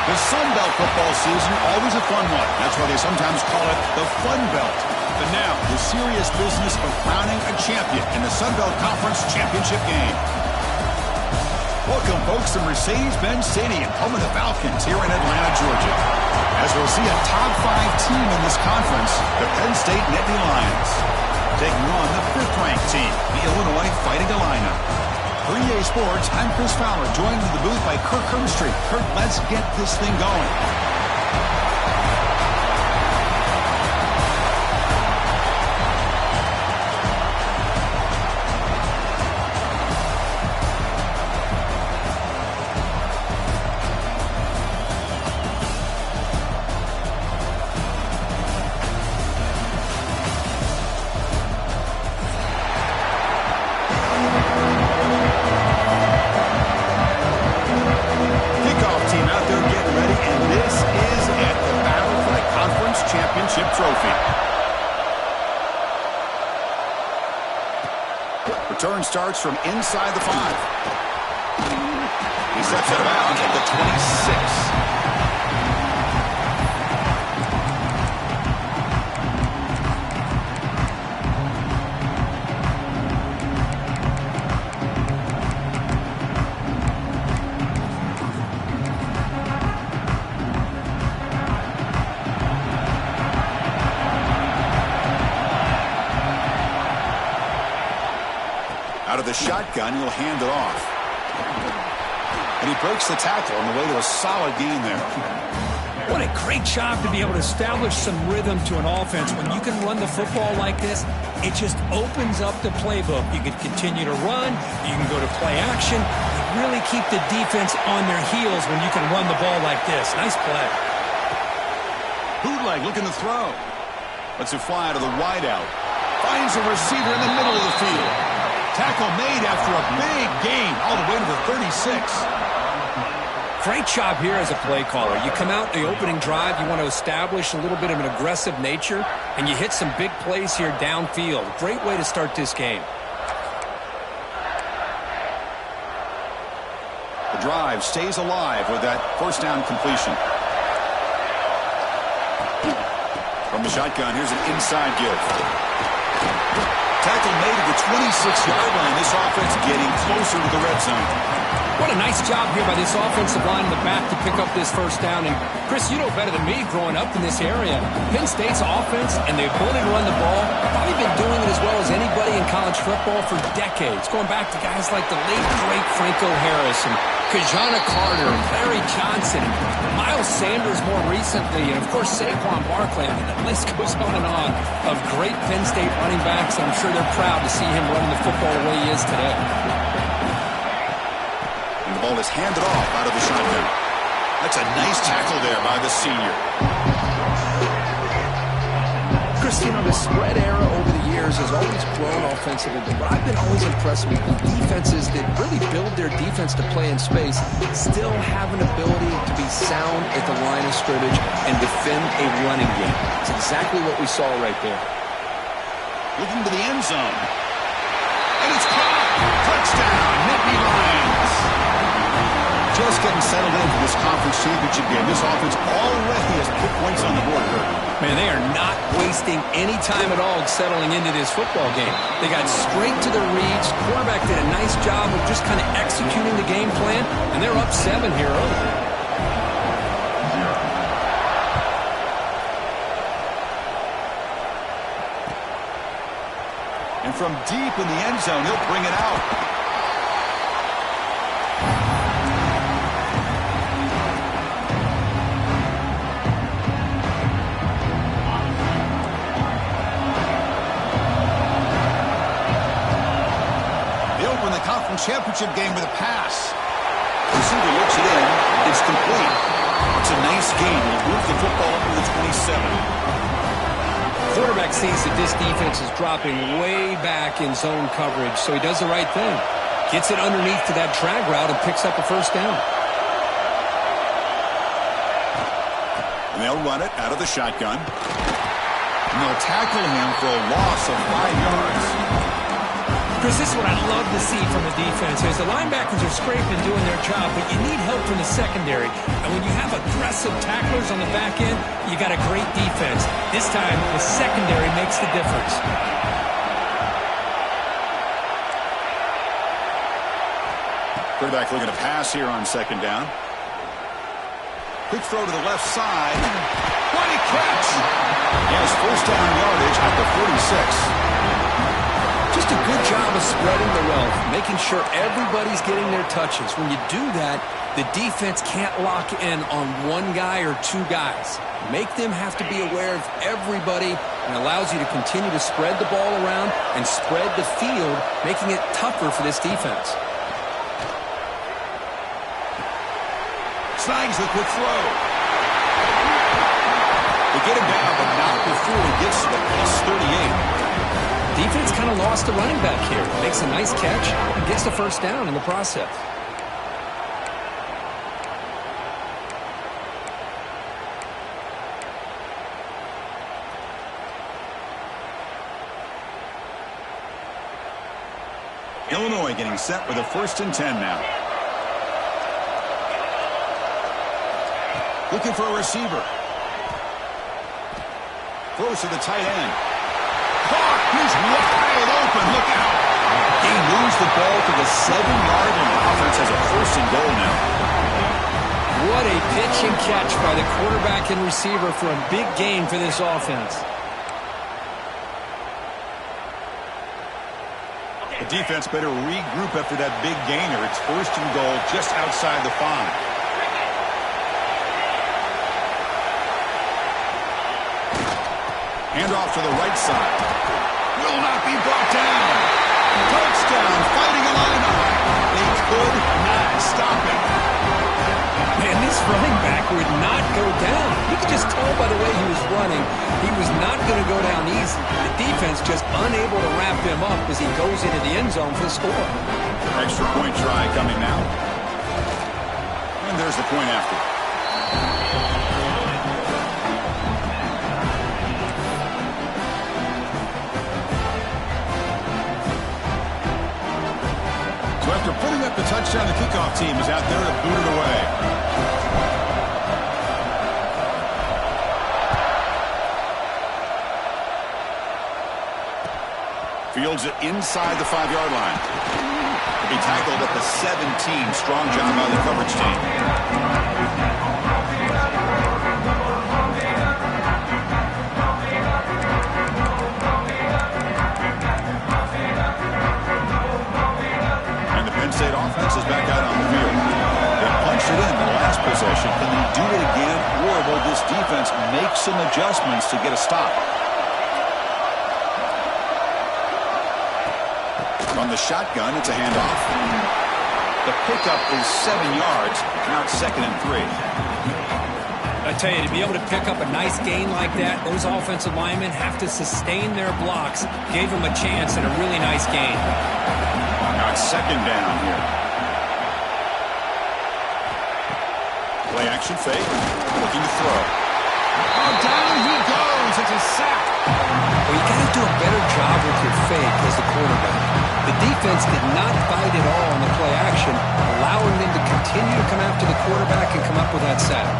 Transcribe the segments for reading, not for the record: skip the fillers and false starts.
The Sun Belt football season, always a fun one. That's why they sometimes call it the Fun Belt. But now, the serious business of crowning a champion in the Sun Belt Conference Championship game. Welcome, folks, to Mercedes-Benz Stadium, home of the Falcons here in Atlanta, Georgia. As we'll see a top 5 team in this conference, the Penn State Nittany Lions. Taking on the 5th-ranked team, the Illinois Fighting Illini. For EA Sports, I'm Chris Fowler, joined in the booth by Kirk Herbstreit. Kirk, let's get this thing going. Return starts from inside the 5. He steps out of bounds at the 26. Out of the shotgun, he'll hand it off. And he breaks the tackle on the way to a solid gain there. What a great job to be able to establish some rhythm to an offense. When you can run the football like this, it just opens up the playbook. You can continue to run. You can go to play action. You really keep the defense on their heels when you can run the ball like this. Nice play. Bootleg looking to throw. Lets it fly out of the wideout. Finds a receiver in the middle of the field. Tackle made after a big gain all the way to the 36. Great job here as a play caller. You come out the opening drive, you want to establish a little bit of an aggressive nature, and you hit some big plays here downfield. Great way to start this game. The drive stays alive with that first down completion. From the shotgun, here's an inside give. Tackle made at the 26-yard line. This offense getting closer to the red zone. What a nice job here by this offensive line in the back to pick up this first down. And, Chris, you know better than me growing up in this area. Penn State's offense and the ability to run the ball, probably been doing it as well as anybody in college football for decades. Going back to guys like the late, great Franco Harris and Kajana Carter and Larry Johnson, Miles Sanders more recently, and, of course, Saquon Barkley. I mean, the list goes on and on of great Penn State running backs, and I'm sure they're proud to see him running the football the way he is today. And the ball is handed off out of the shotgun. That's a nice tackle there by the senior. Chris, you know, the spread era over the years has always grown offensively, but I've been always impressed with the defenses that really build their defense to play in space, still have an ability to be sound at the line of scrimmage and defend a running game. It's exactly what we saw right there. Looking to the end zone. And it's caught. Touchdown, Nittany Lions. Just getting settled in for this conference championship game. This offense already has put points on the board here. Man, they are not wasting any time at all settling into this football game. They got straight to the reads. Quarterback did a nice job of just kind of executing the game plan, and they're up 7 here early. And from deep in the end zone, he'll bring it out. They open the conference championship game with a pass. Receiver looks it in. It's complete. It's a nice game. He'll move the football up to the 27. Quarterback sees that this defense is dropping way back in zone coverage, so he does the right thing. Gets it underneath to that drag route and picks up a first down. And they'll run it out of the shotgun. And they'll tackle him for a loss of 5 yards. Chris, this is what I love to see from the defense. As the linebackers are scraping, doing their job, but you need help from the secondary. And when you have aggressive tacklers on the back end, you got a great defense. This time, the secondary makes the difference. Quarterback looking to pass here on second down. Quick throw to the left side. What a catch! He has first down yardage at the 46. Just a good job of spreading the wealth, making sure everybody's getting their touches. When you do that, the defense can't lock in on one guy or two guys. Make them have to be aware of everybody, and allows you to continue to spread the ball around and spread the field, making it tougher for this defense. Snags the quick throw. They get him down, but not before he gets to the +38. Defense kind of lost a running back here. Makes a nice catch and gets the first down in the process. Illinois getting set for the 1st and 10 now. Looking for a receiver. Throws to the tight end. Caught! He's wide open. Look out! He moves the ball to the 7-yard line. Offense has a 1st and goal now. What a pitch and catch by the quarterback and receiver for a big gain for this offense. The defense better regroup after that big gainer. It's 1st and goal just outside the 5. Handoff to the right side. Will not be brought down. Touchdown, fighting Illini. They could not stop it. Man, this running back would not go down. You could just tell by the way he was running, he was not going to go down easy. The defense just unable to wrap him up as he goes into the end zone for the score. Extra point try coming now. And there's the point after. After putting up the touchdown, the kickoff team is out there to boot it away. Fields it inside the 5-yard line. He'll be tackled at the 17. Strong job by the coverage team. State offense is back out on the field. They punched it in the last possession. Can they do it again, or will this defense make some adjustments to get a stop? On the shotgun, it's a handoff. The pickup is 7 yards. Now it's 2nd and 3. I tell you, to be able to pick up a nice gain like that, those offensive linemen have to sustain their blocks. Gave them a chance and a really nice gain. Now it's 2nd down here. Play action fake. Looking to throw. Oh, down he goes. It's a sack. Well, you got to do a better job with your fake as the quarterback. The defense did not fight at all on the play action, allowing them to continue to come after the quarterback and come up with that sack.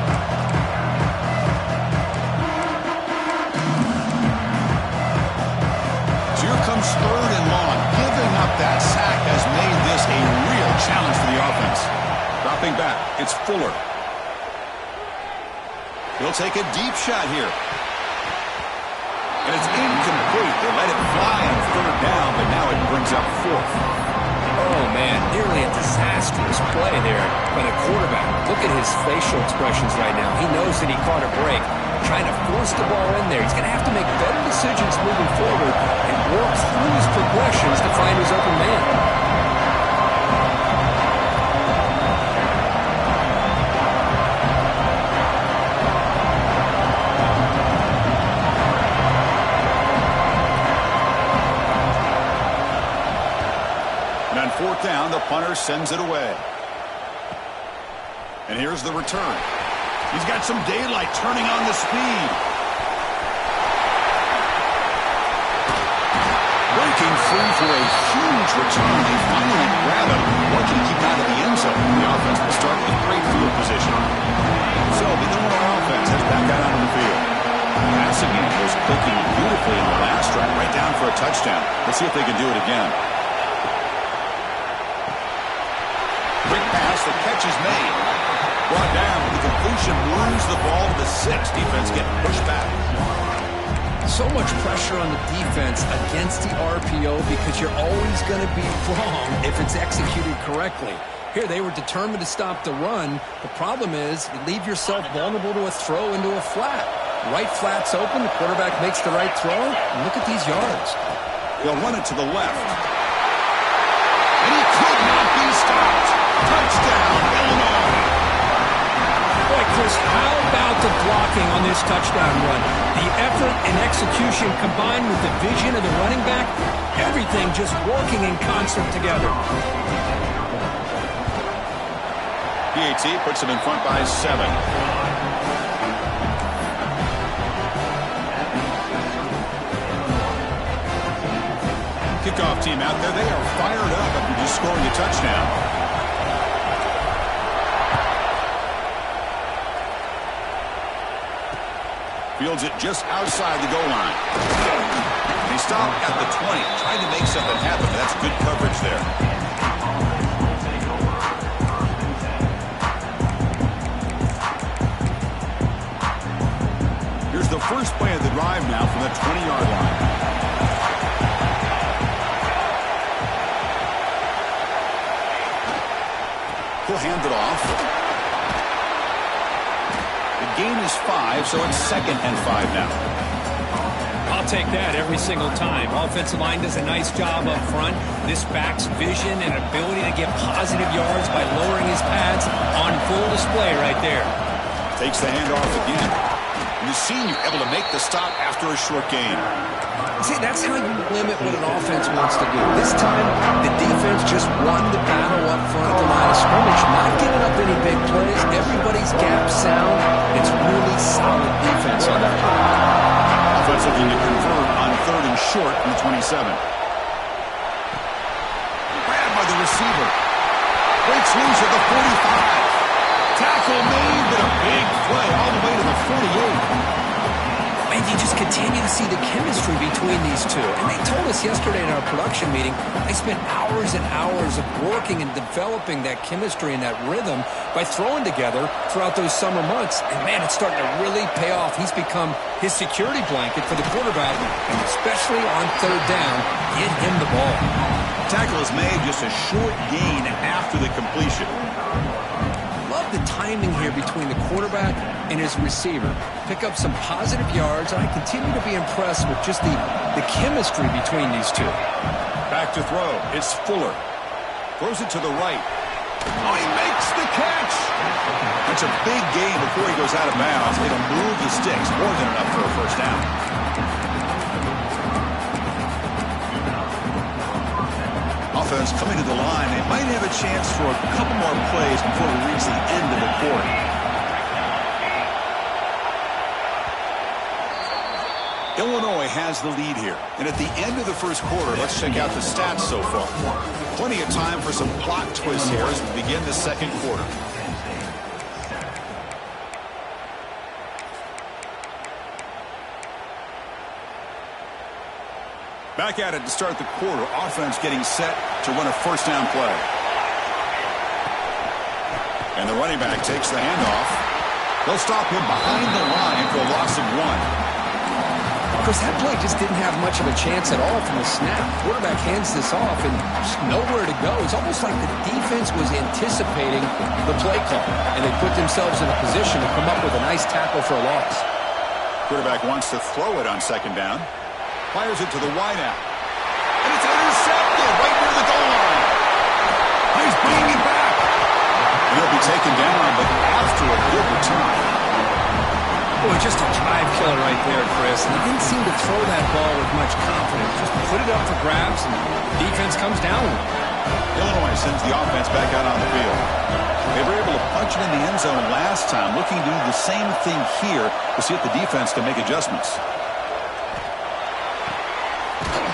Here comes 3rd and long. Giving up that sack has made this a real challenge for the offense. Dropping back, it's Fuller. He'll take a deep shot here. And it's incomplete. They let it fly on 3rd down, but now it brings up 4th. Oh, man, nearly a disastrous play there by the quarterback. Look at his facial expressions right now. He knows that he caught a break, trying to force the ball in there. He's going to have to make better decisions moving forward and work through his progressions to find his open man. And on 4th down, the punter sends it away. And here's the return. He's got some daylight turning on the speed. breaking free for a huge return. They finally grab him. Lucky to keep him out of the end zone. The offense will start with great field position. So the Illinois offense heads back out onto the field. Passing game was clicking beautifully in the last drive, right down for a touchdown. Let's see if they can do it again. Quick pass, the catch is made. Brought down, the completion moves the ball to the 6. Defense getting pushed back. So much pressure on the defense against the RPO because you're always going to be wrong if it's executed correctly. Here, they were determined to stop the run. The problem is you leave yourself vulnerable to a throw into a flat. Right flat's open, the quarterback makes the right throw, and look at these yards. They'll run it to the left. And he could not be stopped. Touchdown, Illinois. Boy, Chris, how about the blocking on this touchdown run? The effort and execution combined with the vision of the running back, everything just working in concert together. PAT puts him in front by 7. Kickoff team out there. They are fired up after just scoring a touchdown. Fields it just outside the goal line. They stop at the 20, trying to make something happen. That's good coverage there. Here's the first play of the drive now from the 20-yard line. He'll hand it off. The gain is 5, so it's 2nd and 5 now. I'll take that every single time. Offensive line does a nice job up front. This back's vision and ability to get positive yards by lowering his pads on full display right there. Takes the handoff again. And the senior able to make the stop after a short gain. See, that's how you limit what an offense wants to do. This time, the defense just won the battle up front at the line of scrimmage, not giving up any big plays. Everybody's gap sound. It's really solid defense on that play. Offense looking to convert on 3rd and short from the 27. Grabbed by the receiver. Breaks loose at the 45. Tackle made, but a big play all the way to the 48. And you just continue to see the chemistry between these two. And they told us yesterday in our production meeting, they spent hours and hours of working and developing that chemistry and that rhythm by throwing together throughout those summer months. And, man, it's starting to really pay off. He's become his security blanket for the quarterback, and especially on 3rd down, get him the ball. Tackle is made, just a short gain after the completion. Love the timing here between the quarterback and his receiver. Pick up some positive yards, and I continue to be impressed with just the chemistry between these two. Back to throw. It's Fuller. Throws it to the right. Oh, he makes the catch. That's a big gain before he goes out of bounds. It'll move the sticks. More than enough for a first down. Offense coming to the line. They might have a chance for a couple more plays before we reach the end of the quarter. Illinois has the lead here. And at the end of the first quarter, let's check out the stats so far. Plenty of time for some plot twists here as we begin the second quarter. Back at it to start the quarter. Offense getting set to run a first down play. And the running back takes the handoff. They'll stop him behind the line for a loss of 1. Chris, that play just didn't have much of a chance at all from the snap. Quarterback hands this off and just nowhere to go. It's almost like the defense was anticipating the play call, and they put themselves in a position to come up with a nice tackle for a loss. Quarterback wants to throw it on 2nd down. Fires it to the wideout. And it's intercepted right near the goal line. He's bringing it back. And he'll be taken down, but after a good return. Boy, just a drive killer right there, Chris. And he didn't seem to throw that ball with much confidence. Just put it up for grabs, and the defense comes down with it. Illinois sends the offense back out on the field. They were able to punch it in the end zone last time, looking to do the same thing here to see if the defense can make adjustments.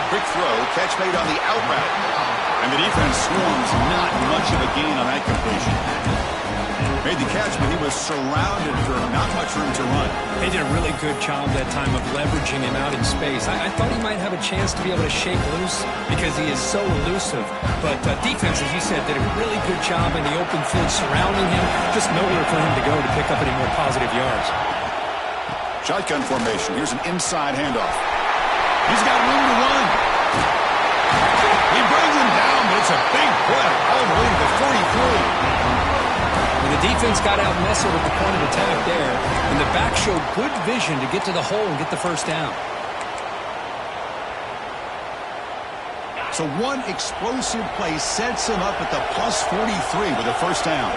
Quick throw, catch made on the out route. And the defense swarms, not much of a gain on that completion. Made the catch, but he was surrounded for not much room to run. They did a really good job that time of leveraging him out in space. I thought he might have a chance to be able to shake loose because he is so elusive. But defense, as you said, did a really good job in the open field surrounding him. Just nowhere for him to go to pick up any more positive yards. Shotgun formation. Here's an inside handoff. He's got room to run. He brings him down, but it's a big play all the way to the 43. And the defense got out nestled at the point of attack there, and the back showed good vision to get to the hole and get the first down. So one explosive play sets him up at the plus 43 with a first down.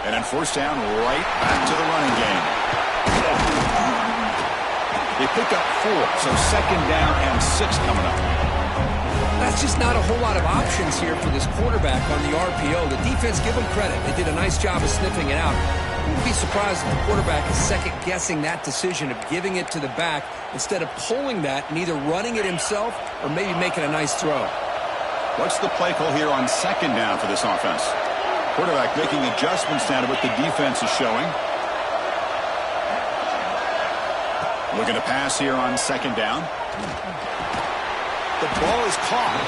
And then first down right back to the running game. They pick up 4, so second down and 6 coming up. That's just not a whole lot of options here for this quarterback on the RPO. The defense, give them credit. They did a nice job of sniffing it out. I wouldn't be surprised if the quarterback is second-guessing that decision of giving it to the back instead of pulling that and either running it himself or maybe making a nice throw. What's the play call here on second down for this offense? Quarterback making adjustments now to what the defense is showing. Looking to pass here on second down. The ball is caught.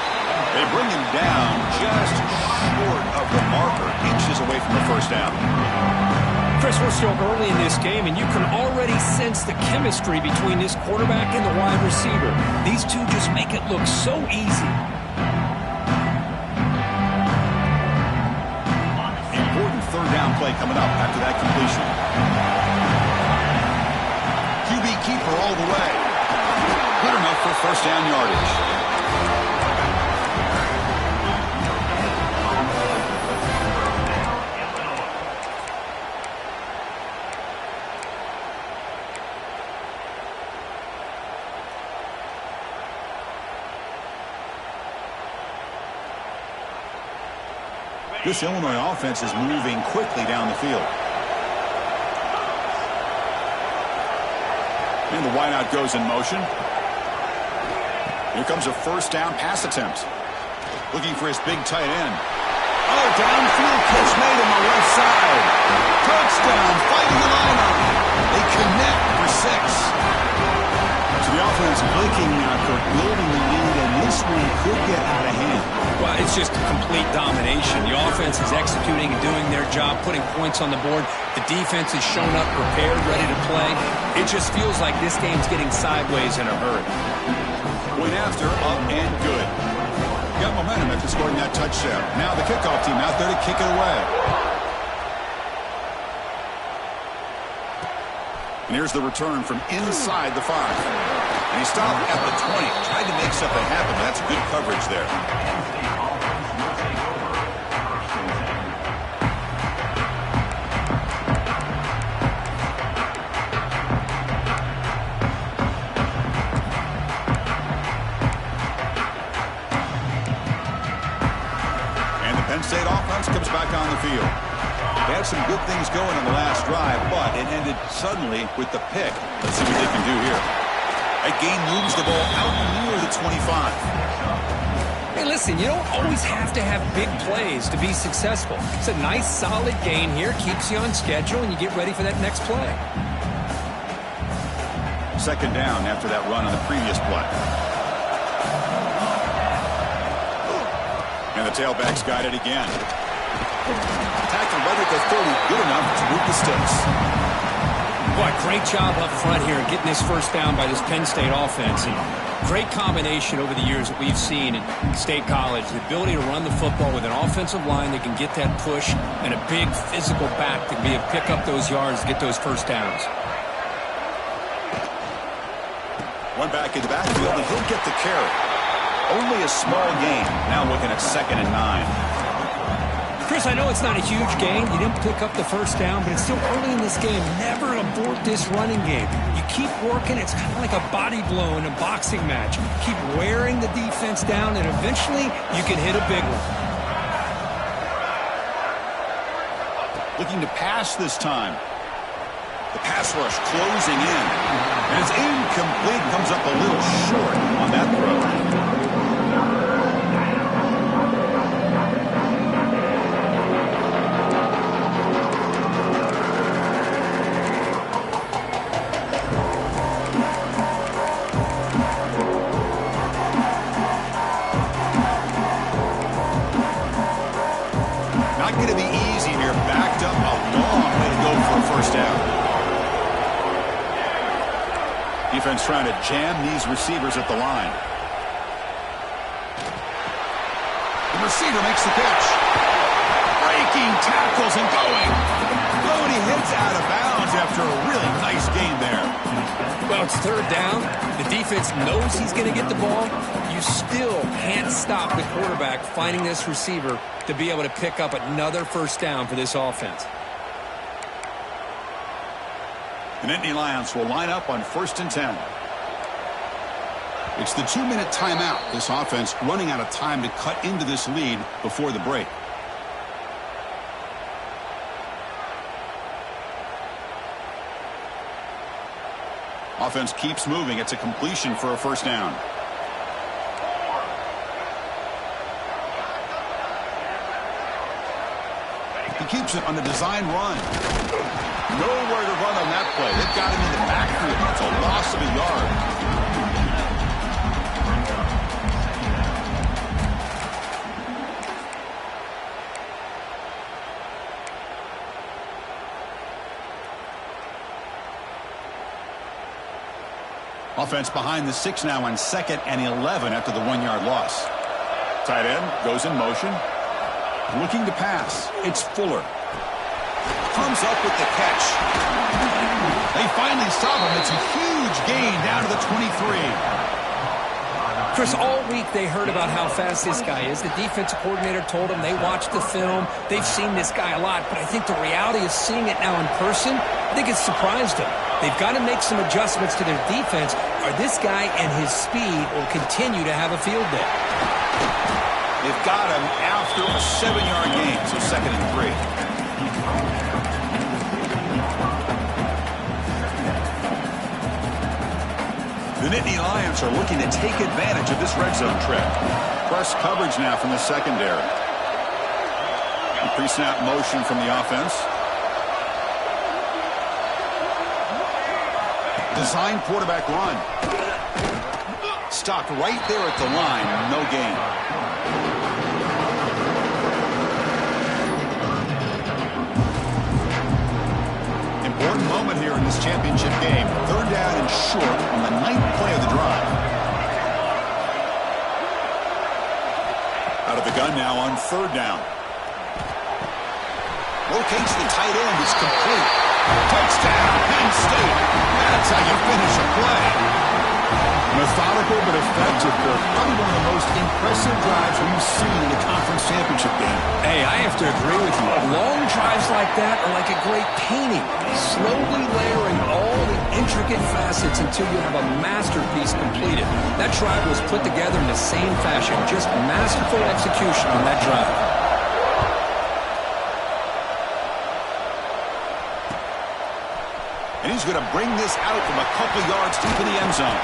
They bring him down just short of the marker, inches away from the first down. Chris, we're still early in this game, and you can already sense the chemistry between this quarterback and the wide receiver. These two just make it look so easy. Important third down play coming up after that completion. QB keeper all the way. Good enough for first down yardage. This Illinois offense is moving quickly down the field. And the wideout goes in motion. Here comes a first down pass attempt. Looking for his big tight end. Oh, downfield catch made on the left side. Touchdown, fighting the lineup. They connect for 6. So the offense blinking now for building the lead, and this one could get out of hand. Well, it's just complete domination. The offense is executing and doing their job, putting points on the board. The defense is shown up, prepared, ready to play. It just feels like this game's getting sideways in a hurry. Point after, up and good. Got momentum after scoring that touchdown. Now the kickoff team out there to kick it away. And here's the return from inside the 5. And he stopped at the 20. Tried to make something happen, but that's good coverage there. And the Penn State offense comes back on the field. They had some good things going on the last drive, but it ended suddenly with the pick. Let's see what they can do here. That gain moves the ball out near the 25. Hey, listen, you don't always have to have big plays to be successful. It's a nice, solid gain here, keeps you on schedule, and you get ready for that next play. Second down after that run on the previous play. And the tailback's got it again. Tackle right at the 30, good enough to move the sticks. Boy, great job up front here getting this first down by this Penn State offense. And great combination over the years that we've seen in State College. The ability to run the football with an offensive line that can get that push and a big physical back that can be able to pick up those yards to get those first downs. One back in the backfield, and he'll get the carry. Only a small gain. Now looking at 2nd and 9. Chris, I know it's not a huge gain. You didn't pick up the first down, but it's still early in this game. Never abort this running game. You keep working. It's kind of like a body blow in a boxing match. Keep wearing the defense down, and eventually you can hit a big one. Looking to pass this time. The pass rush closing in. And it's incomplete. Comes up a little short on that throw. Not going to be easy here. Backed up a long way to go for a first down. Defense trying to jam these receivers at the line. The receiver makes the catch. Breaking tackles and going. Oh, and he hits out of bounds after a really nice gain there. Well, it's third down. The defense knows he's going to get the ball. You still can't stop the quarterback finding this receiver to be able to pick up another first down for this offense. The Nittany Lions will line up on 1st and 10. It's the 2-minute timeout. This offense running out of time to cut into this lead before the break. Offense keeps moving. It's a completion for a first down. He keeps it on the design run. Nowhere to run on that play. They've got him in the backfield. It's a loss of a yard. Offense behind the 6 now on 2nd and 11 after the 1-yard loss. Tight end goes in motion. Looking to pass. It's Fuller. Comes up with the catch. They finally stop him. It's a huge gain down to the 23. Chris, all week they heard about how fast this guy is. The defensive coordinator told them they watched the film. They've seen this guy a lot, but I think the reality of seeing it now in person, I think it's surprised them. They've got to make some adjustments to their defense, or this guy and his speed will continue to have a field day. They've got him after a 7-yard gain, so 2nd and 3. The Nittany Lions are looking to take advantage of this red zone trip. Press coverage now from the secondary. Pre-snap motion from the offense. Design quarterback run. Stopped right there at the line. No gain. Important moment here in this championship game. 3rd down and short on the 9th play of the drive. Out of the gun now on 3rd down. Locates the tight end. It's complete. Touchdown, Penn State. That's how you finish a play. Methodical but effective. Probably one of the most impressive drives we've seen in a conference championship game. Hey, I have to agree with you. Long drives like that are like a great painting. Slowly layering all the intricate facets until you have a masterpiece completed. That drive was put together in the same fashion. Just masterful execution on that drive. And he's going to bring this out from a couple yards deep in the end zone.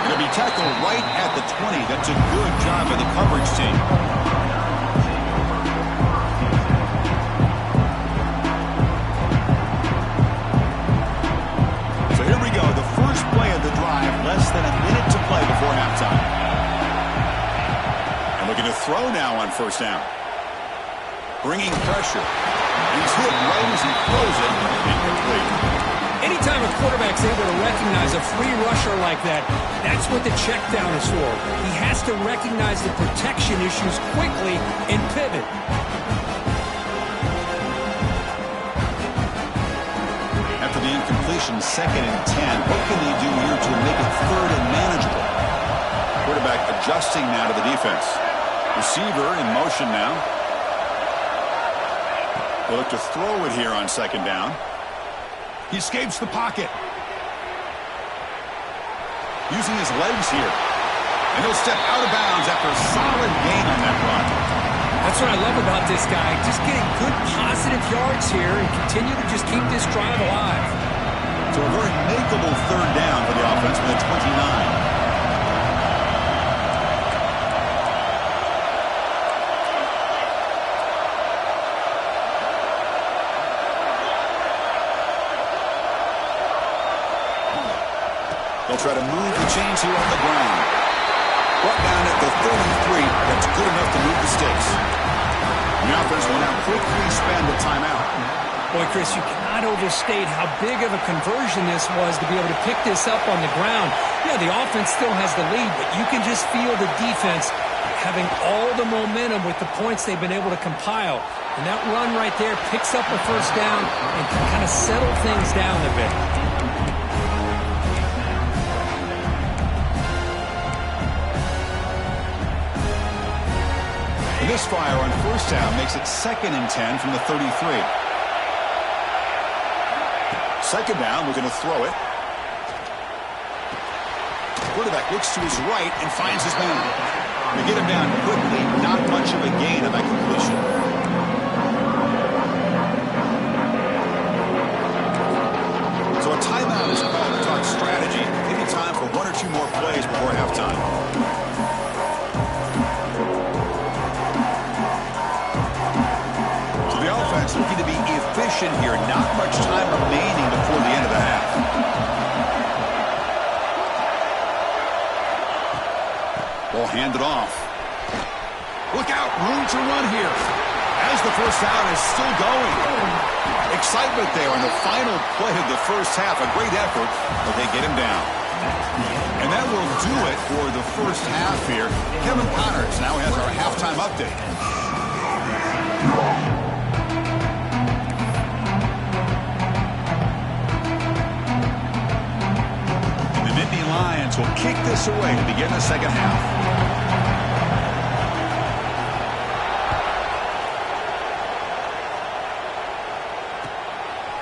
Going to be tackled right at the 20. That's a good job by the coverage team. So here we go. The first play of the drive. Less than a minute to play before halftime. And looking to throw now on 1st down. Bringing pressure. He's hit right as he throws it. Incomplete. Anytime a quarterback's able to recognize a free rusher like that, that's what the check down is for. He has to recognize the protection issues quickly and pivot. After the incompletion, 2nd and 10. What can they do here to make it 3rd and manageable? Quarterback adjusting now to the defense. Receiver in motion now. They'll look to throw it here on 2nd down. He escapes the pocket. Using his legs here. And he'll step out of bounds after a solid gain on that run. That's what I love about this guy. Just getting good positive yards here and continue to just keep this drive alive. So a very makeable third down for the offense with a 29. They'll try to move the chains here on the ground. Brought down at the 33. That's good enough to move the sticks. The offense will now quickly spend a timeout. Boy, Chris, you cannot overstate how big of a conversion this was to be able to pick this up on the ground. Yeah, the offense still has the lead, but you can just feel the defense having all the momentum with the points they've been able to compile. And that run right there picks up a first down and can kind of settle things down a bit. This fire on first down makes it 2nd and 10 from the 33. Second down, we're going to throw it. Quarterback looks to his right and finds his man. They get him down quickly, not much of a gain on that completion. So a timeout is called to talk strategy. Maybe time for one or two more plays before halftime. Looking to be efficient here. Not much time remaining before the end of the half. Ball handed off. Look out, room to run here. As the first down is still going. Excitement there on the final play of the first half. A great effort, but they get him down. And that will do it for the first half here. Kevin Connors now has our halftime update. Lions will kick this away to begin the second half.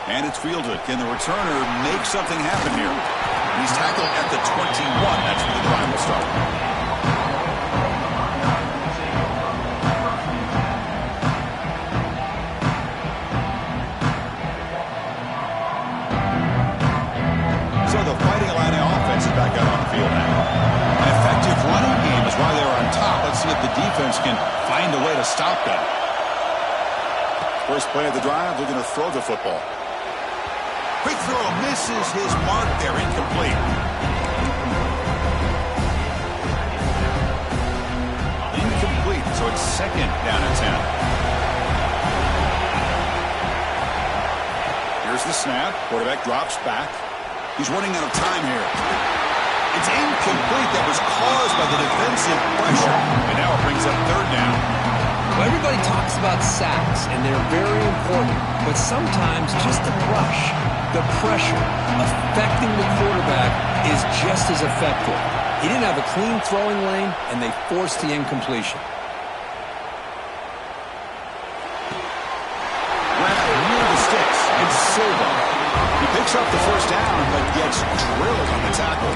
And it's fielded. Can the returner make something happen here? He's tackled at the 21. That's where the drive will start. Back out on the field now. An effective running game is why they're on top. Let's see if the defense can find a way to stop that. First play of the drive, they're going to throw the football. Quick throw, misses his mark there, incomplete. Incomplete, so it's 2nd down and 10. Here's the snap. Quarterback drops back. He's running out of time here. It's incomplete. That was caused by the defensive pressure. And now it brings up 3rd down. Well, everybody talks about sacks, and they're very important. But sometimes just the rush, the pressure, affecting the quarterback is just as effective. He didn't have a clean throwing lane, and they forced the incompletion. Grab near the sticks. It's Silva. He picks up the first down, but gets drilled on the tackle.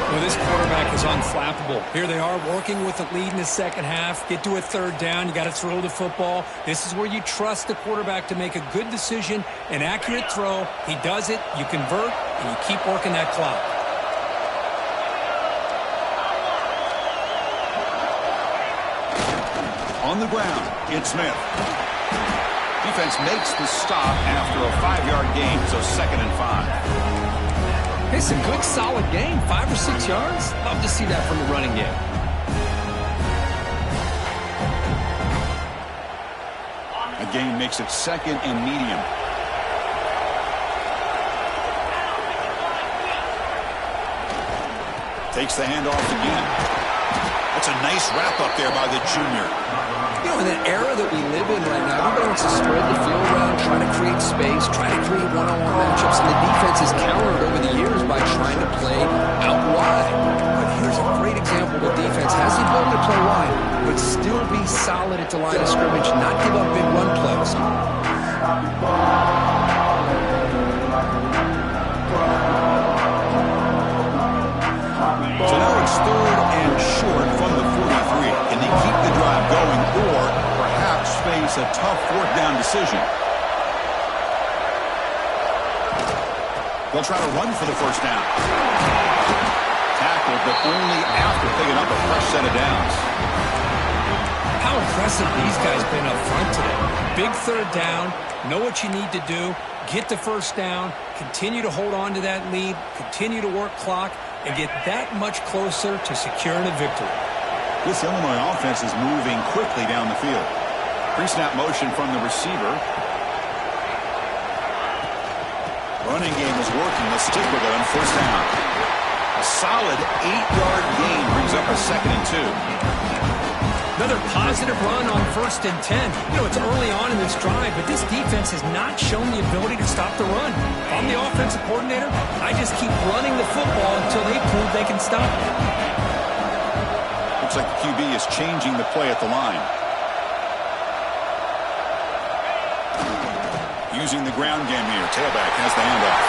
Well, this quarterback is unflappable. Here they are working with the lead in the second half. Get to a 3rd down. You got to throw the football. This is where you trust the quarterback to make a good decision, an accurate throw. He does it, you convert, and you keep working that clock. On the ground, it's Smith. Defense makes the stop after a 5-yard gain, so 2nd and 5. It's a good, solid game. 5 or 6 yards. Love to see that from the running game. A gain makes it 2nd and medium. Takes the handoff again. That's a nice wrap-up there by the junior. You know, in the era that we live in right now, everybody wants to spread the field around, try to create space, try to create one-on-one matchups, and the defense has countered over the years by trying to play out wide. But here's a great example where defense has the ability to play wide, but still be solid at the line of scrimmage, not give up big run plays. So now it's 3rd and short from the 43. Can they keep the drive going or perhaps face a tough 4th down decision? They'll try to run for the first down. Tackled, but only after picking up a fresh set of downs. How impressive these guys been up front today. Big third down, know what you need to do, get the first down, continue to hold on to that lead, continue to work clock, and get that much closer to securing a victory. This Illinois offense is moving quickly down the field. Pre-snap motion from the receiver. Running game is working. Let's stick with it on first down. A solid 8-yard gain brings up a 2nd and 2. Another positive run on 1st and 10. You know, it's early on in this drive, but this defense has not shown the ability to stop the run. If I'm the offensive coordinator, I just keep running the football until they prove they can stop it. Looks like the QB is changing the play at the line. Using the ground game here. Tailback has the handoff.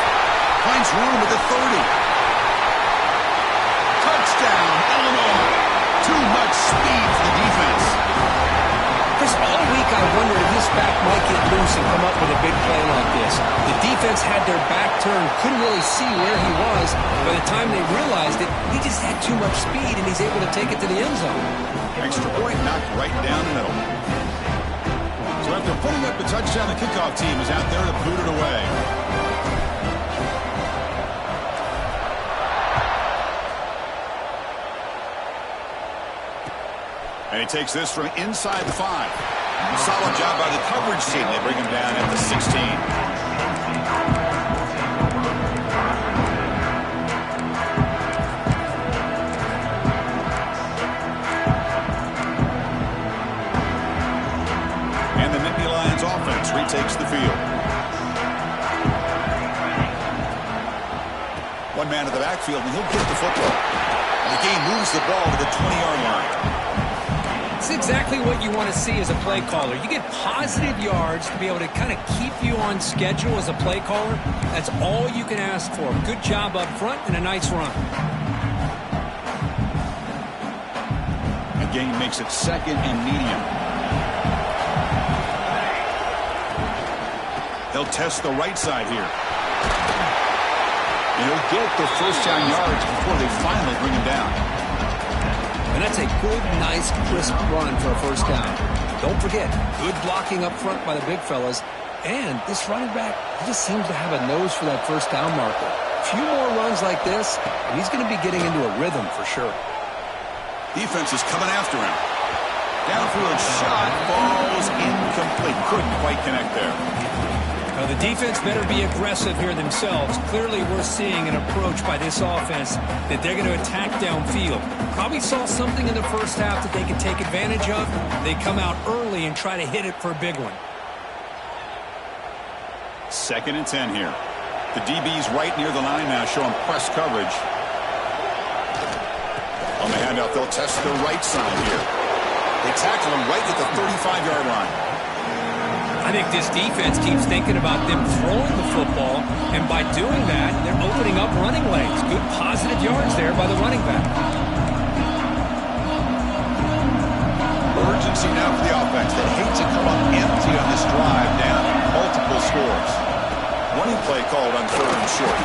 Finds room at the 30. Touchdown, Illinois. Too much speed for the defense. Chris, all week I wondered if this back might get loose and come up with a big play like this. The defense had their back turned, couldn't really see where he was. By the time they realized it, he just had too much speed, and he's able to take it to the end zone. Extra point knocked right down the middle. So after putting up the touchdown, the kickoff team is out there to boot it away. And he takes this from inside the 5. Solid job by the coverage team. They bring him down at the 16. And the Nittany Lions offense retakes the field. One man in the backfield, and he'll get the football. And the game moves the ball to the 20-yard line. It's exactly what you want to see as a play caller. You get positive yards to be able to kind of keep you on schedule as a play caller. That's all you can ask for. Good job up front and a nice run. The game makes it 2nd and medium. They'll test the right side here. And he'll get the first down yards before they finally bring him down. And that's a good, nice, crisp run for a first down. Don't forget, good blocking up front by the big fellas. And this running back, he just seems to have a nose for that first down marker. A few more runs like this, and he's going to be getting into a rhythm for sure. Defense is coming after him. Downfield shot falls incomplete. Couldn't quite connect there. Now, the defense better be aggressive here themselves. Clearly, we're seeing an approach by this offense that they're going to attack downfield. Probably saw something in the first half that they could take advantage of. They come out early and try to hit it for a big one. 2nd and 10 here. The DB's right near the line now, showing press coverage. On the handoff, they'll test the right side here. They tackle him right at the 35-yard line. I think this defense keeps thinking about them throwing the football, and by doing that, they're opening up running lanes. Good positive yards there by the running back. Urgency now for the offense. They hate to come up empty on this drive, down multiple scores. Running play called on 3rd and short.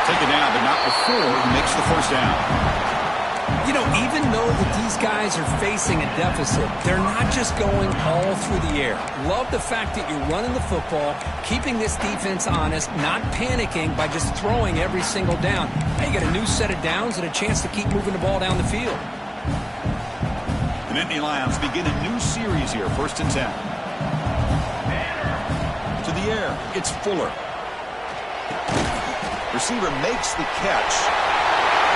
Take it down, but not before he makes the first down. You know, even though that these guys are facing a deficit, they're not just going all through the air. Love the fact that you're running the football, keeping this defense honest, not panicking by just throwing every single down. Now you got a new set of downs and a chance to keep moving the ball down the field. The Nittany Lions begin a new series here, 1st and 10. To the air, it's Fuller. Receiver makes the catch.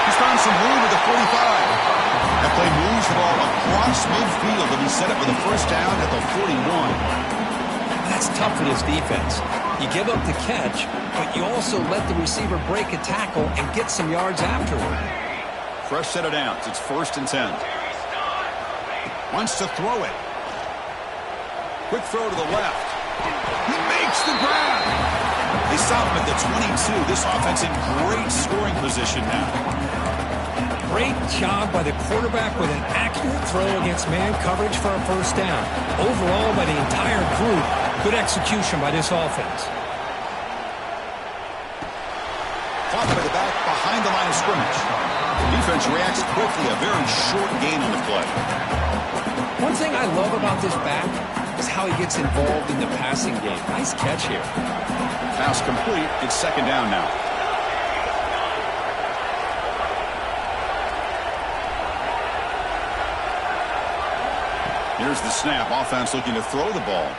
He's found some room at the 45. That play moves the ball across midfield, and he set up with a first down at the 41. That's tough for this defense. You give up the catch, but you also let the receiver break a tackle and get some yards afterward. Fresh set of downs. It's 1st and 10. Wants to throw it. Quick throw to the left. He makes the grab. They stop him at the 22. This offense in great scoring position now. Great job by the quarterback with an accurate throw against man coverage for a first down. Overall, by the entire group, good execution by this offense. line of scrimmage. The defense reacts quickly. A very short gain on the play. One thing I love about this back is how he gets involved in the passing game. Nice catch here. Pass complete. It's second down now. Here's the snap. Offense looking to throw the ball.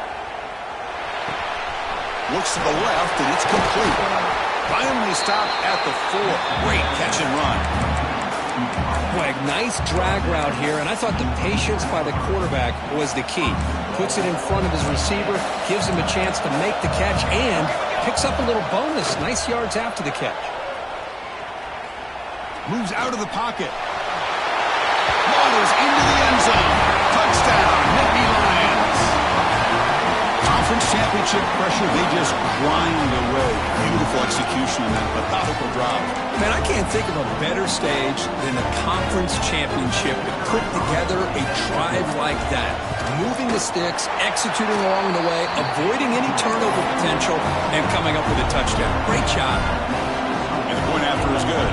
Looks to the left, and it's complete. Finally stopped at the 4. Great catch and run. Boy, a nice drag route here, and I thought the patience by the quarterback was the key. Puts it in front of his receiver, gives him a chance to make the catch, and picks up a little bonus. Nice yards after the catch. Moves out of the pocket. Waters into the end zone. Touchdown, Nittany Lions. Conference championship pressure, they just grind away. Beautiful execution on that methodical drop. Man, I can't think of a better stage than a conference championship to put together a drive like that. Moving the sticks, executing along the way, avoiding any turnover potential, and coming up with a touchdown. Great job. And the point after is good.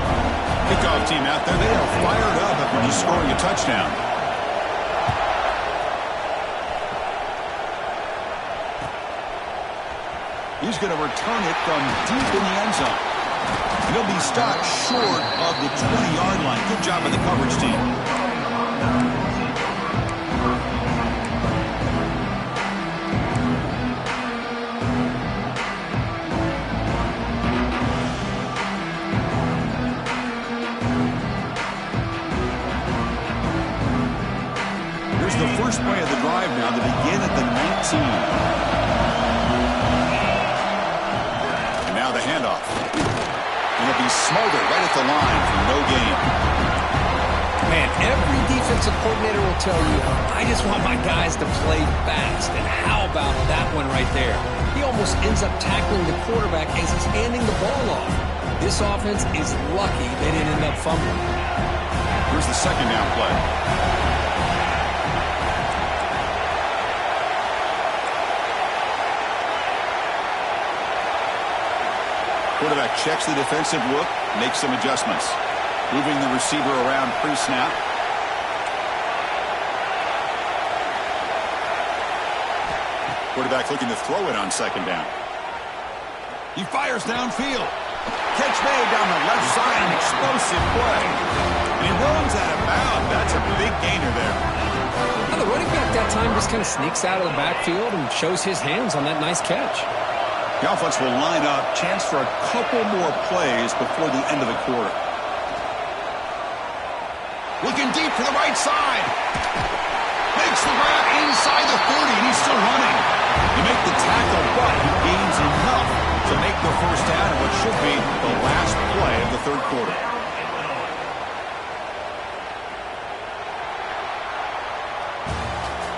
Kickoff team out there, they are fired up after just scoring a touchdown. He's going to return it from deep in the end zone. He'll be stopped short of the 20-yard line. Good job by the coverage team. Here's the first play of the drive now to begin at the 19. The handoff. And it'll be smothered right at the line for no gain. Man, every defensive coordinator will tell you, I just want my guys to play fast. And how about that one right there? He almost ends up tackling the quarterback as he's handing the ball off. This offense is lucky they didn't end up fumbling. Here's the second down play. Quarterback checks the defensive look, makes some adjustments. Moving the receiver around pre-snap. Quarterback looking to throw it on second down. He fires downfield. Catch made down the left side, an explosive play. And he runs out of bounds. That's a big gainer there. Now the running back that time just kind of sneaks out of the backfield and shows his hands on that nice catch. The offense will line up. Chance for a couple more plays before the end of the quarter. Looking deep to the right side. Makes the grab inside the 30, and he's still running. You make the tackle, but he gains enough to make the first down in what should be the last play of the third quarter.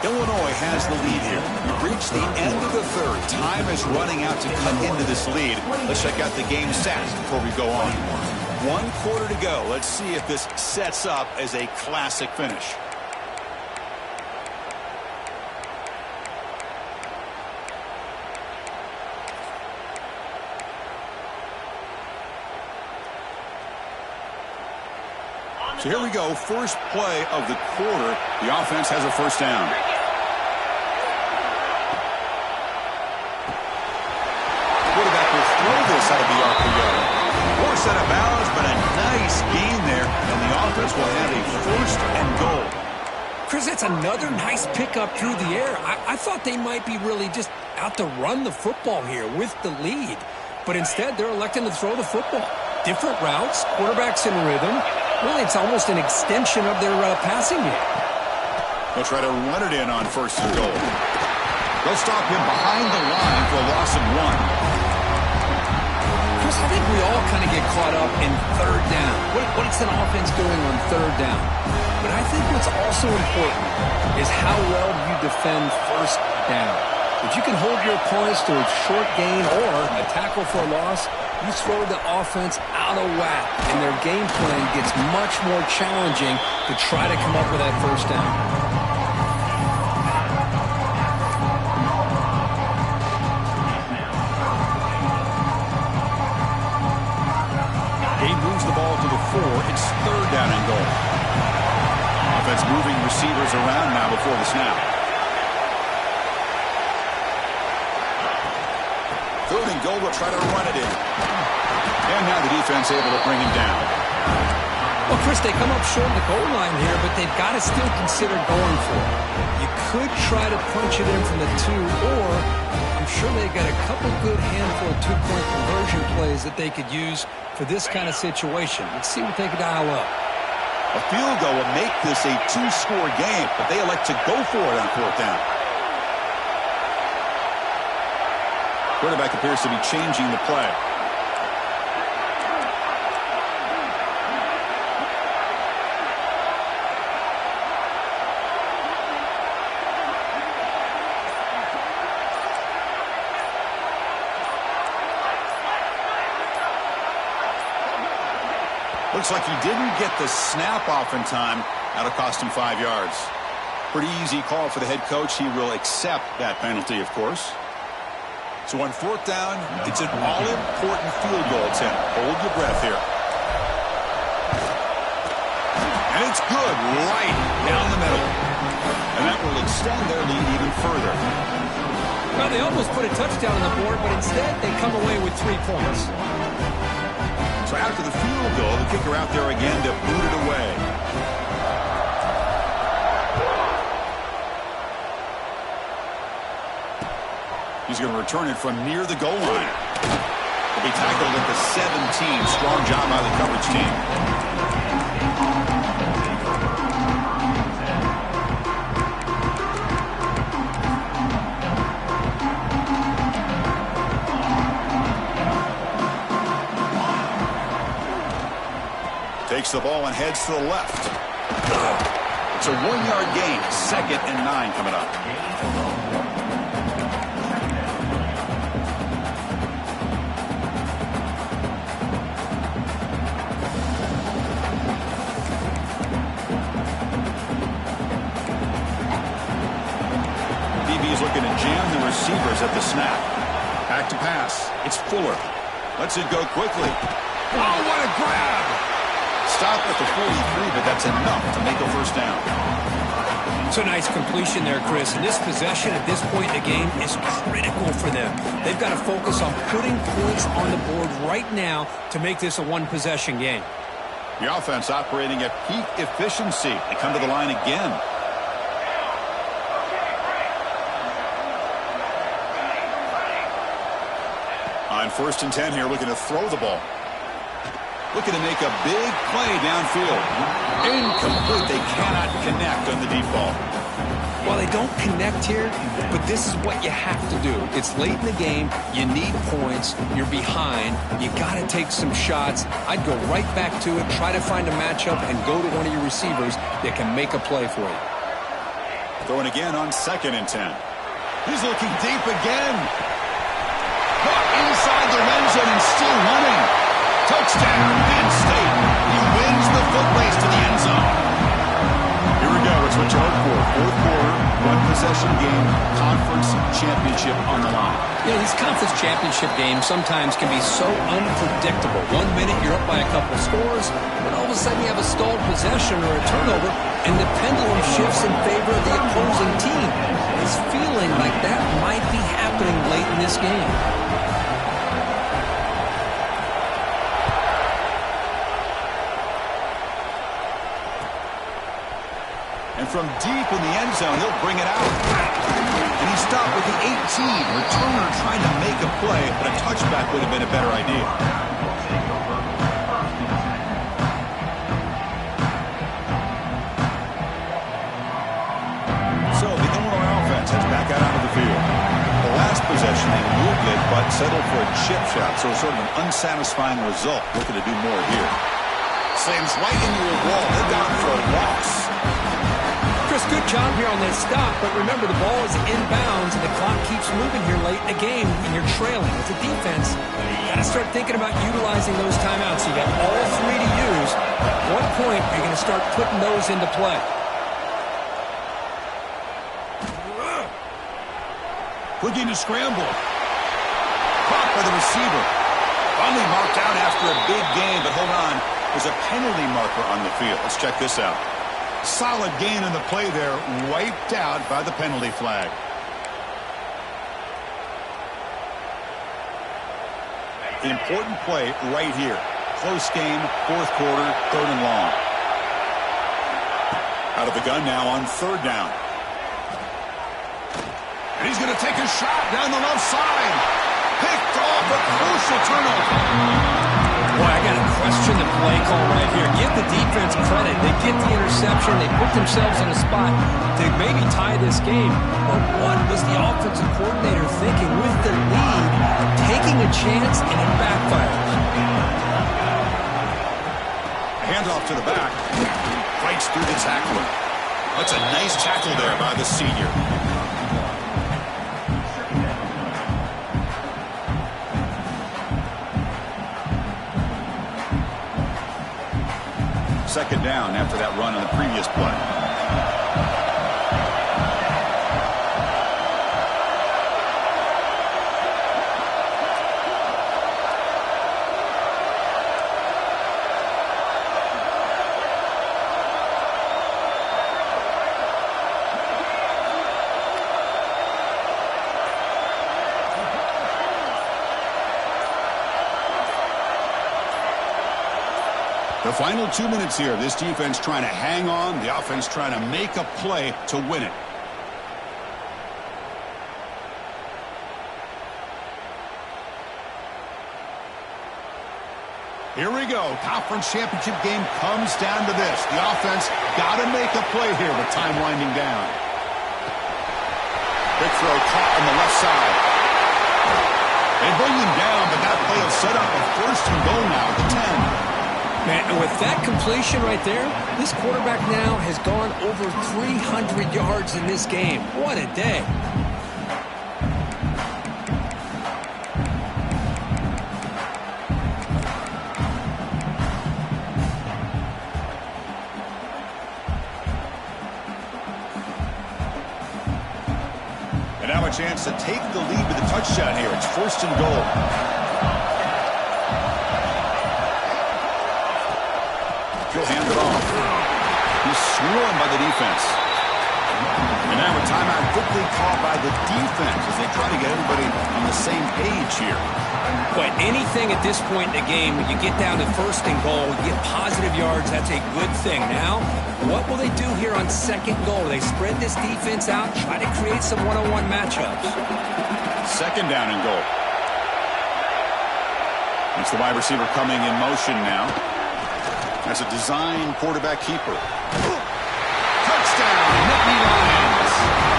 Illinois has the lead here. We've reached the end of the third. Time is running out to cut into this lead. Let's check out the game stats before we go on. 1 quarter to go. Let's see if this sets up as a classic finish. So here we go. First play of the quarter. The offense has a first down. Quarterback will throw this out of the RPO. Force out of bounds, but a nice gain there, and the offense will have a first and goal. Chris, that's another nice pickup through the air. I thought they might be really just out to run the football here with the lead. But instead, they're electing to throw the football. Different routes, quarterbacks in rhythm. Really, it's almost an extension of their passing game. They'll try to run it in on first and goal. They'll stop him behind the line for a loss of 1. Chris, I think we all kind of get caught up in third down. What's an offense doing on third down? But I think what's also important is how well you defend first down. If you can hold your opponents to a short gain or a tackle for a loss, you throw the offense out of whack, and their game plan gets much more challenging to try to come up with that first down. He moves the ball to the goal. Offense moving receivers around now before the snap. Third and goal, will try to run it in. And now the defense able to bring him down. Well, Chris, they come up short of the goal line here, but they've got to still consider going for it. You could try to punch it in from the 2, or I'm sure they got a couple good handful of two-point conversion plays that they could use for this kind of situation. Let's see what they can dial up. A field goal will make this a 2-score game, but they elect to go for it on fourth down. Quarterback appears to be changing the play. Looks like he didn't get the snap off in time. That'll cost him 5 yards. Pretty easy call for the head coach. He will accept that penalty, of course. So on fourth down, it's an all-important field goal attempt. Hold your breath here. And it's good right down the middle. And that will extend their lead even further. Well, they almost put a touchdown on the board, but instead they come away with 3 points. So after the field goal, the kicker out there again to boot it away. He's going to return it from near the goal line. He'll be tackled at the 17. Strong job by the coverage team. Takes the ball and heads to the left. It's a 1-yard gain. 2nd and 9 coming up. DB's looking to jam the receivers at the snap. Back to pass. It's Fuller. Lets it go quickly. Oh, what a grab! Stop at the 43, but that's enough to make a first down. It's a nice completion there, Chris. And this possession at this point in the game is critical for them. They've got to focus on putting points on the board right now to make this a one-possession game. The offense operating at peak efficiency. They come to the line again. On 1st and 10 here, looking to throw the ball. Looking to make a big play downfield. Incomplete. They cannot connect on the deep ball. Well, they don't connect here, but this is what you have to do. It's late in the game. You need points. You're behind. You got to take some shots. I'd go right back to it, try to find a matchup, and go to one of your receivers that can make a play for you. Throwing again on 2nd and 10. He's looking deep again. Caught inside the end zone and still running. Touchdown, Penn State. He wins the foot race to the end zone. Here we go. It's what you hope for. 4th quarter, one-possession game, conference championship on the line. You know, these conference championship games sometimes can be so unpredictable. 1 minute you're up by a couple scores, but all of a sudden you have a stalled possession or a turnover, and the pendulum shifts in favor of the opposing team. It's feeling like that might be happening late in this game. And from deep in the end zone, he'll bring it out. And he stopped with the 18. Returner trying to make a play, but a touchback would have been a better idea. So the Illinois offense heads back out onto the field. The last possession they moved it, but settled for a chip shot. So sort of an unsatisfying result. Looking to do more here. Slams right into a wall. They're down for a loss. Chris, good job here on this stop, but remember the ball is inbounds and the clock keeps moving here late in the game and you're trailing. With the defense, you got to start thinking about utilizing those timeouts. You got all 3 to use. At what point are you going to start putting those into play? Looking to scramble. Caught by the receiver. Finally marked out after a big game, but hold on. There's a penalty marker on the field. Let's check this out. Solid gain in the play there, wiped out by the penalty flag. The important play right here. Close game, fourth quarter, third and long. Out of the gun now on third down. And he's going to take a shot down the left side. Picked off, a crucial turnover. Boy, I got to question the play call right here. Give the defense credit. They get the interception. They put themselves in a spot to maybe tie this game. But what was the offensive coordinator thinking with the lead, taking a chance, and it backfires? Handoff to the back. Fights through the tackler. That's a nice tackle there by the senior. Second down after that run on the previous play. The final 2 minutes here. This defense trying to hang on. The offense trying to make a play to win it. Here we go. Conference championship game comes down to this. The offense got to make a play here with time winding down. Big throw caught on the left side. They bring him down, but that play will set up a first and goal now at the 10. Man, and with that completion right there, this quarterback now has gone over 300 yards in this game. What a day. And now a chance to take the lead with a touchdown here. It's first and goal. He'll hand it off. He's swarmed by the defense. And now a timeout quickly called by the defense as they try to get everybody on the same page here. But anything at this point in the game, when you get down to first and goal, you get positive yards, that's a good thing. Now, what will they do here on second goal? They spread this defense out, try to create some one-on-one matchups. Second down and goal. It's the wide receiver coming in motion now. As a design quarterback keeper. Touchdown, Nittany Lions.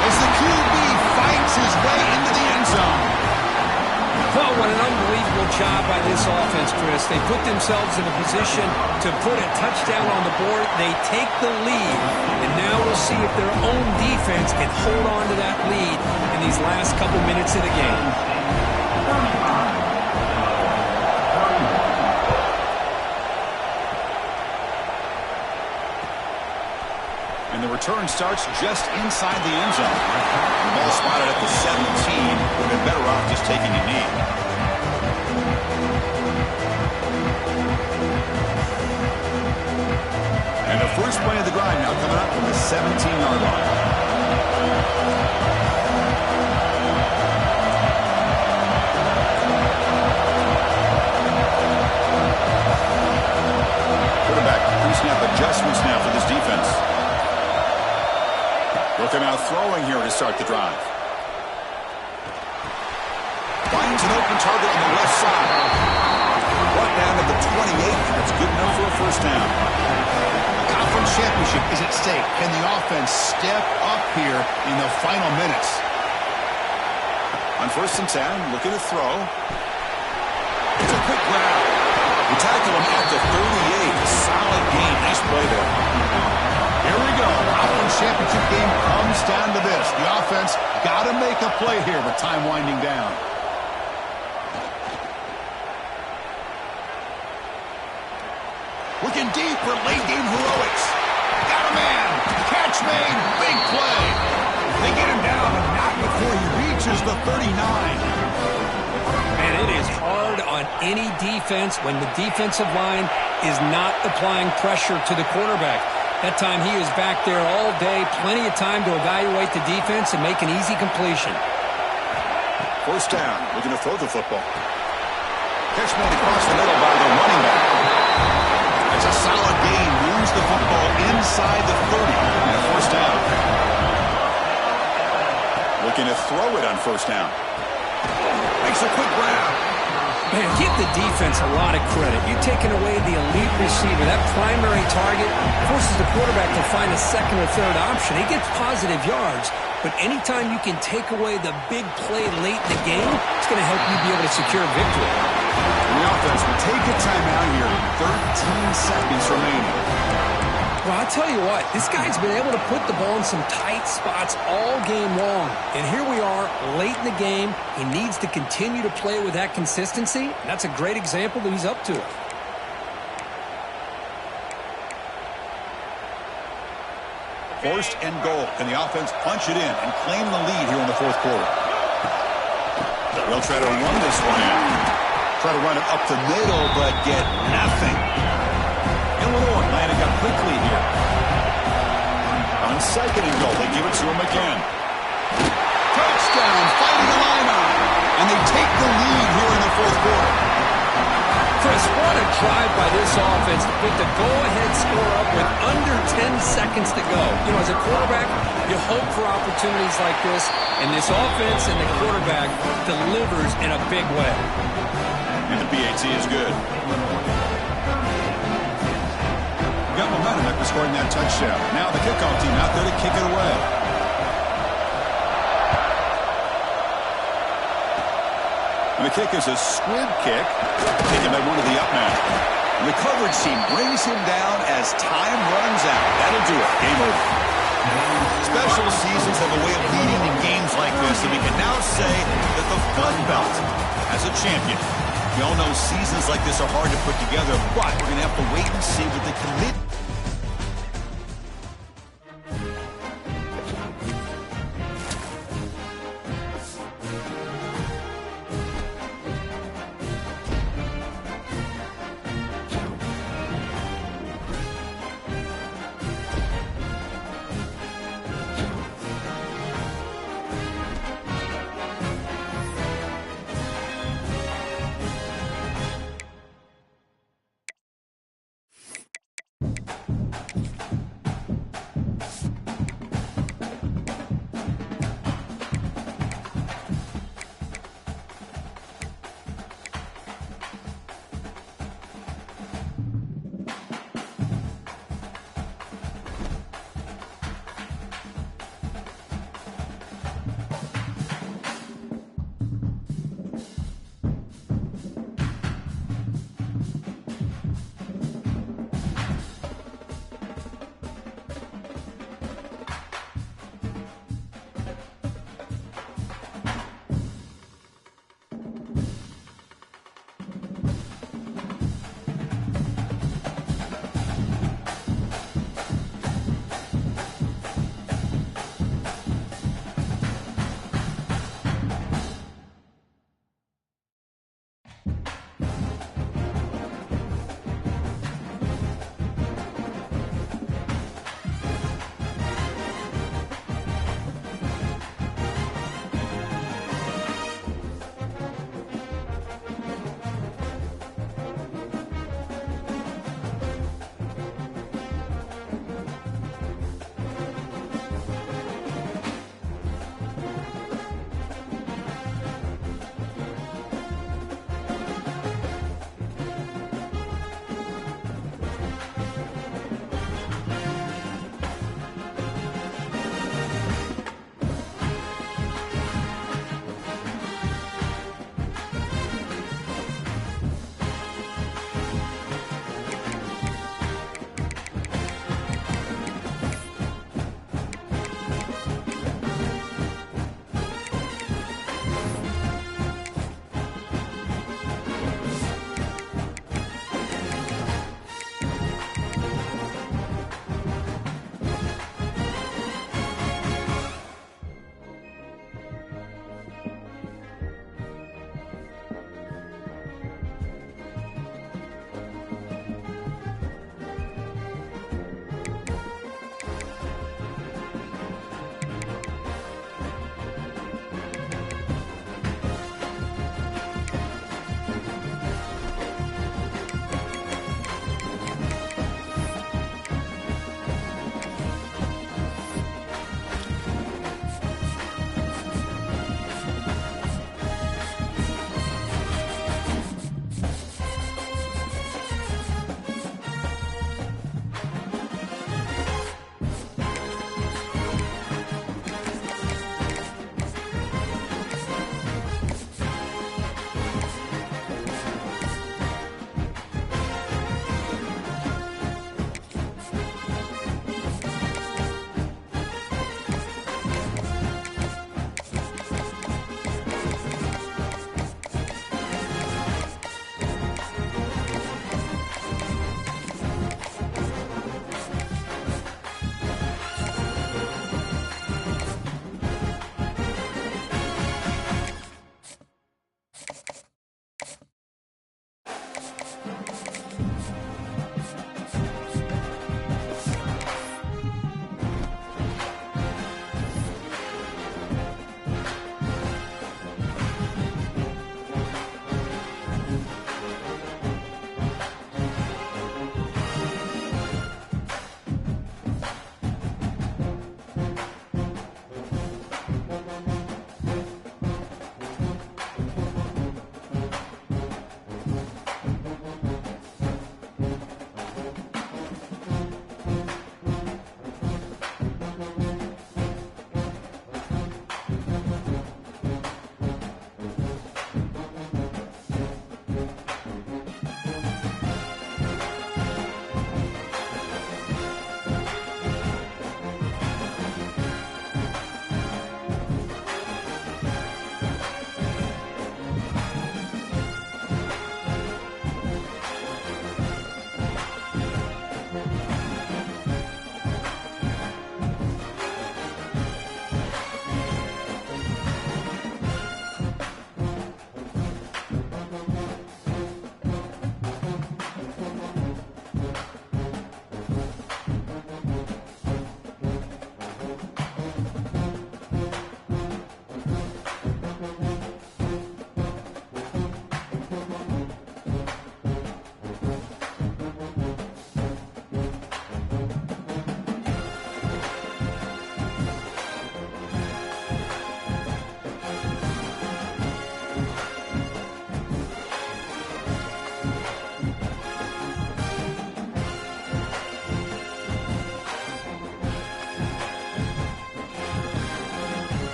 As the QB fights his way into the end zone. Oh, what an unbelievable job by this offense, Chris. They put themselves in a position to put a touchdown on the board. They take the lead, and now we'll see if their own defense can hold on to that lead in these last couple minutes of the game. And the return starts just inside the end zone. The ball spotted at the 17. Would have been better off just taking a knee. And the first play of the drive now coming up from the 17-yard line. Quarterback pre-snap adjustments now for this defense. Looking out throwing here to start the drive. Finds an open target on the left side. Brought down at the 28. That's good enough for a first down. Conference championship is at stake. Can the offense step up here in the final minutes? On first and 10, looking to throw. It's a quick grab. We tackle him at the 38. Solid gain. Nice play there. Here we go. Conference championship game comes down to this. The offense got to make a play here with time winding down. Looking deep for late game heroics. Got a man. Catch made. Big play. They get him down, but not before he reaches the 39. Man, it is hard on on any defense when the defensive line is not applying pressure to the quarterback. That time he is back there all day, plenty of time to evaluate the defense and make an easy completion. First down, looking to throw the football. Catch made across the middle by the running back. It's a solid gain. Moves the football inside the 30 and a first down. Looking to throw it on first down. Makes a quick grab. Man, give the defense a lot of credit. You're taking away the elite receiver. That primary target forces the quarterback to find a second or third option. He gets positive yards, but anytime you can take away the big play late in the game, it's going to help you be able to secure victory. The offense will take a timeout here. 13 seconds remaining. Well, I'll tell you what, this guy's been able to put the ball in some tight spots all game long. And here we are, late in the game. He needs to continue to play with that consistency. That's a great example that he's up to it. First and goal. Can the offense punch it in and claim the lead here in the fourth quarter? They'll try to run this one in. Try to run it up the middle, but get nothing. Illinois landing up quickly here. On second and goal, they give it to him again. Touchdown, fighting the line-on. And they take the lead here in the fourth quarter. Chris, what a drive by this offense to put the go-ahead score up with under 10 seconds to go. You know, as a quarterback, you hope for opportunities like this, and this offense and the quarterback delivers in a big way. And the BAT is good. Got momentum after scoring that touchdown. Now the kickoff team out there to kick it away. And the kick is a squib kick, taken by one of the up men. And the coverage team brings him down as time runs out. That'll do it. Game over. Special seasons have a way of leading in games like this, and we can now say that the Fun Belt has a champion. We all know seasons like this are hard to put together, but we're going to have to wait and see what the committee...